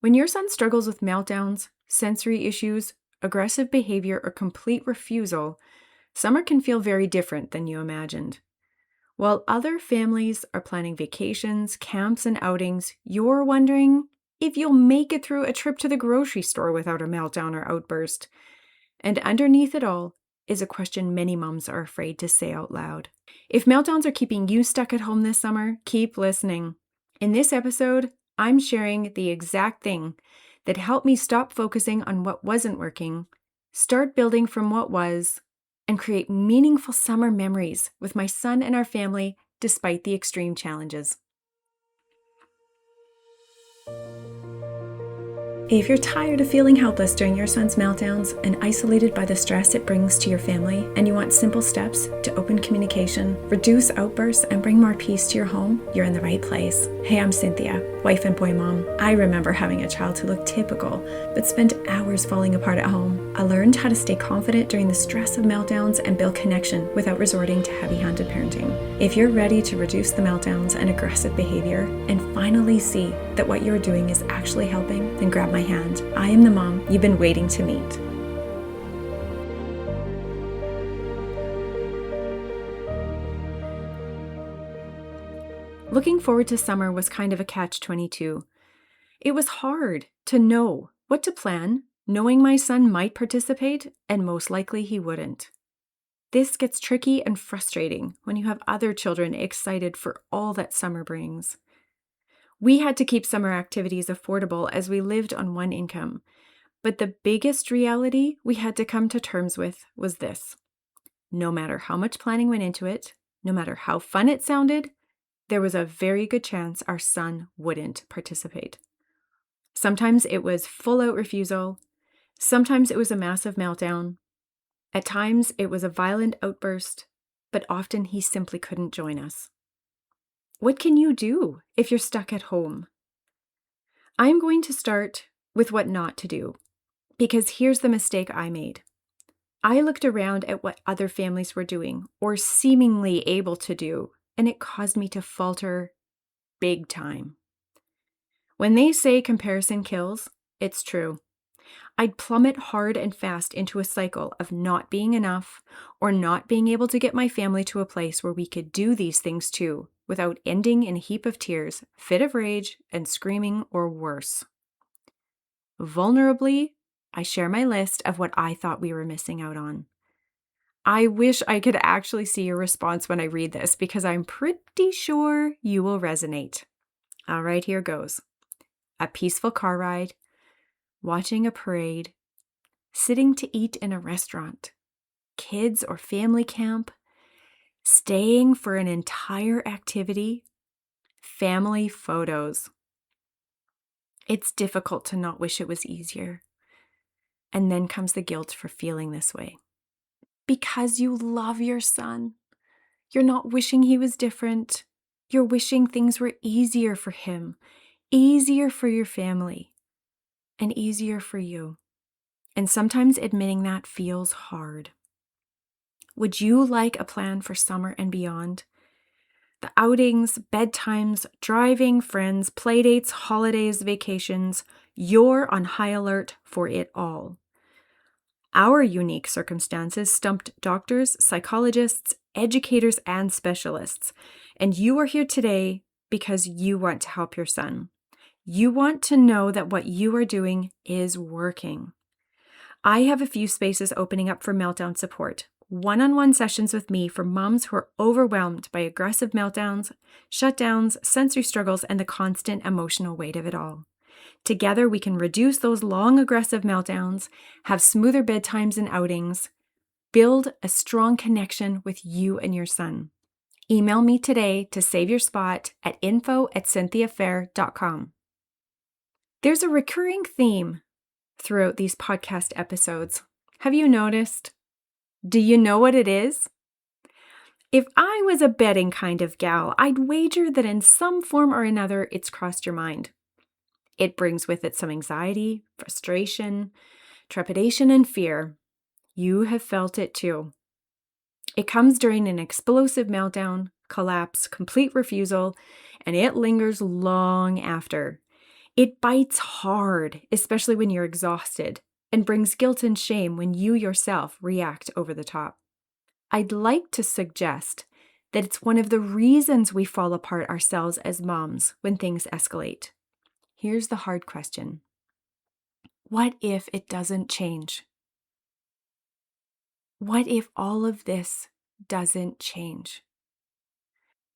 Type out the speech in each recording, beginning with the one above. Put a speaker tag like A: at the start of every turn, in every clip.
A: When your son struggles with meltdowns, sensory issues, aggressive behavior, or complete refusal, summer can feel very different than you imagined. While other families are planning vacations, camps, and outings, you're wondering if you'll make it through a trip to the grocery store without a meltdown or outburst. And underneath it all is a question many moms are afraid to say out loud. If meltdowns are keeping you stuck at home this summer, keep listening. In this episode, I'm sharing the exact thing that helped me stop focusing on what wasn't working, start building from what was, and create meaningful summer memories with my son and our family despite the extreme challenges. If you're tired of feeling helpless during your son's meltdowns and isolated by the stress it brings to your family, and you want simple steps to open communication, reduce outbursts, and bring more peace to your home, you're in the right place. Hey, I'm Cynthia, wife and boy mom. I remember having a child who looked typical, but spent hours falling apart at home. I learned how to stay confident during the stress of meltdowns and build connection without resorting to heavy-handed parenting. If you're ready to reduce the meltdowns and aggressive behavior and finally see that what you're doing is actually helping, then grab my hand. I am the mom you've been waiting to meet. Looking forward to summer was kind of a catch-22. It was hard to know what to plan, knowing my son might participate and most likely he wouldn't. This gets tricky and frustrating when you have other children excited for all that summer brings. We had to keep summer activities affordable as we lived on one income, but the biggest reality we had to come to terms with was this. No matter how much planning went into it, no matter how fun it sounded, there was a very good chance our son wouldn't participate. Sometimes it was full-out refusal. Sometimes it was a massive meltdown. At times it was a violent outburst, but often he simply couldn't join us. What can you do if you're stuck at home? I'm going to start with what not to do, because here's the mistake I made. I looked around at what other families were doing or seemingly able to do, and it caused me to falter big time. When they say comparison kills, it's true. I'd plummet hard and fast into a cycle of not being enough or not being able to get my family to a place where we could do these things too, without ending in a heap of tears, fit of rage, and screaming or worse. Vulnerably, I share my list of what I thought we were missing out on. I wish I could actually see your response when I read this because I'm pretty sure you will resonate. All right, here goes. A peaceful car ride, watching a parade, sitting to eat in a restaurant, kids or family camp, staying for an entire activity, family photos. It's difficult to not wish it was easier. And then comes the guilt for feeling this way. Because you love your son. You're not wishing he was different. You're wishing things were easier for him, easier for your family, and easier for you. And sometimes admitting that feels hard. Would you like a plan for summer and beyond? The outings, bedtimes, driving, friends, playdates, holidays, vacations, you're on high alert for it all. Our unique circumstances stumped doctors, psychologists, educators, and specialists. And you are here today because you want to help your son. You want to know that what you are doing is working. I have a few spaces opening up for meltdown support. One-on-one sessions with me for moms who are overwhelmed by aggressive meltdowns, shutdowns, sensory struggles, and the constant emotional weight of it all. Together, we can reduce those long, aggressive meltdowns, have smoother bedtimes and outings, build a strong connection with you and your son. Email me today to save your spot at info@cynthiafair.com. There's a recurring theme throughout these podcast episodes. Have you noticed? Do you know what it is? If I was a betting kind of gal, I'd wager that in some form or another it's crossed your mind. It brings with it some anxiety, frustration, trepidation, and fear. You have felt it too. It comes during an explosive meltdown, collapse, complete refusal, and it lingers long after. It bites hard, especially when you're exhausted, and brings guilt and shame when you yourself react over the top. I'd like to suggest that it's one of the reasons we fall apart ourselves as moms when things escalate. Here's the hard question. What if it doesn't change? What if all of this doesn't change?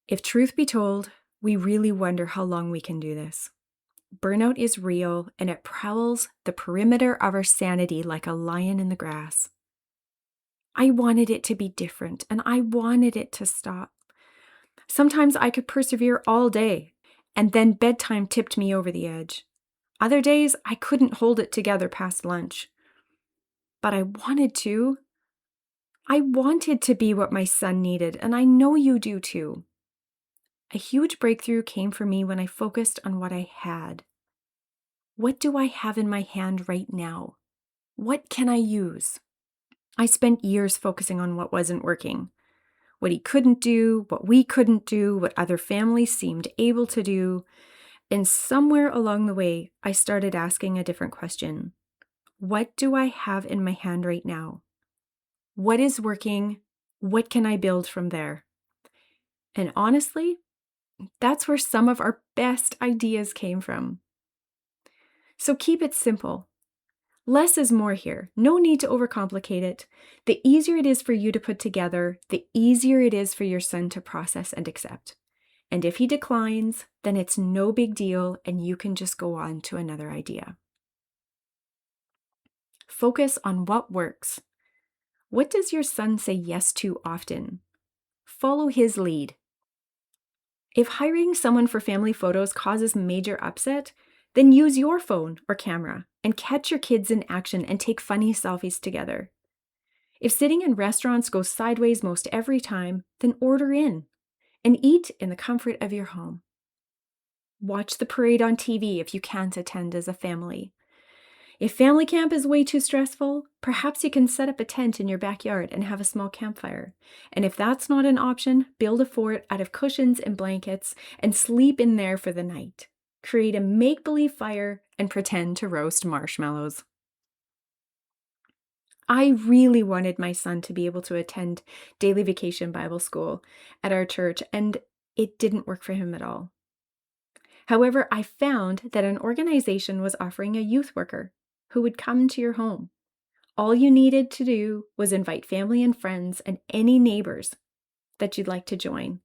A: If truth be told, we really wonder how long we can do this. Burnout is real, and it prowls the perimeter of our sanity like a lion in the grass. I wanted it to be different, and I wanted it to stop. Sometimes I could persevere all day, and then bedtime tipped me over the edge. Other days, I couldn't hold it together past lunch. But I wanted to. I wanted to be what my son needed, and I know you do too. A huge breakthrough came for me when I focused on what I had. What do I have in my hand right now? What can I use? I spent years focusing on what wasn't working. What he couldn't do, what we couldn't do, what other families seemed able to do. And somewhere along the way, I started asking a different question. What do I have in my hand right now? What is working? What can I build from there? And honestly, that's where some of our best ideas came from. So keep it simple. Less is more here. No need to overcomplicate it. The easier it is for you to put together, the easier it is for your son to process and accept. And if he declines, then it's no big deal and you can just go on to another idea. Focus on what works. What does your son say yes to often? Follow his lead. If hiring someone for family photos causes major upset, then use your phone or camera and catch your kids in action and take funny selfies together. If sitting in restaurants goes sideways most every time, then order in and eat in the comfort of your home. Watch the parade on TV if you can't attend as a family. If family camp is way too stressful, perhaps you can set up a tent in your backyard and have a small campfire. And if that's not an option, build a fort out of cushions and blankets and sleep in there for the night. Create a make-believe fire and pretend to roast marshmallows. I really wanted my son to be able to attend daily vacation Bible school at our church, and it didn't work for him at all. However, I found that an organization was offering a youth worker who would come to your home. All you needed to do was invite family and friends and any neighbors that you'd like to join,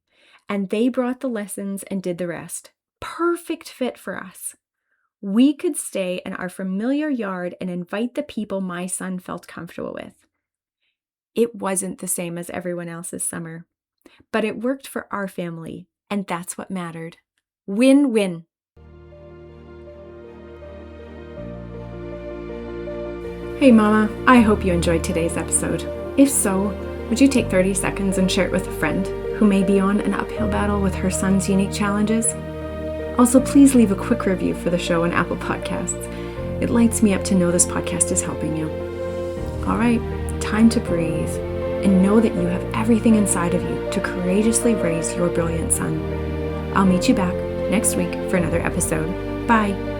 A: and they brought the lessons and did the rest. Perfect fit for us. We could stay in our familiar yard and invite the people my son felt comfortable with. It wasn't the same as everyone else's summer, but it worked for our family, and that's what mattered. Win-win. Hey Mama, I hope you enjoyed today's episode. If so, would you take 30 seconds and share it with a friend who may be on an uphill battle with her son's unique challenges? Also, please leave a quick review for the show on Apple Podcasts. It lights me up to know this podcast is helping you. All right, time to breathe and know that you have everything inside of you to courageously raise your brilliant son. I'll meet you back next week for another episode. Bye.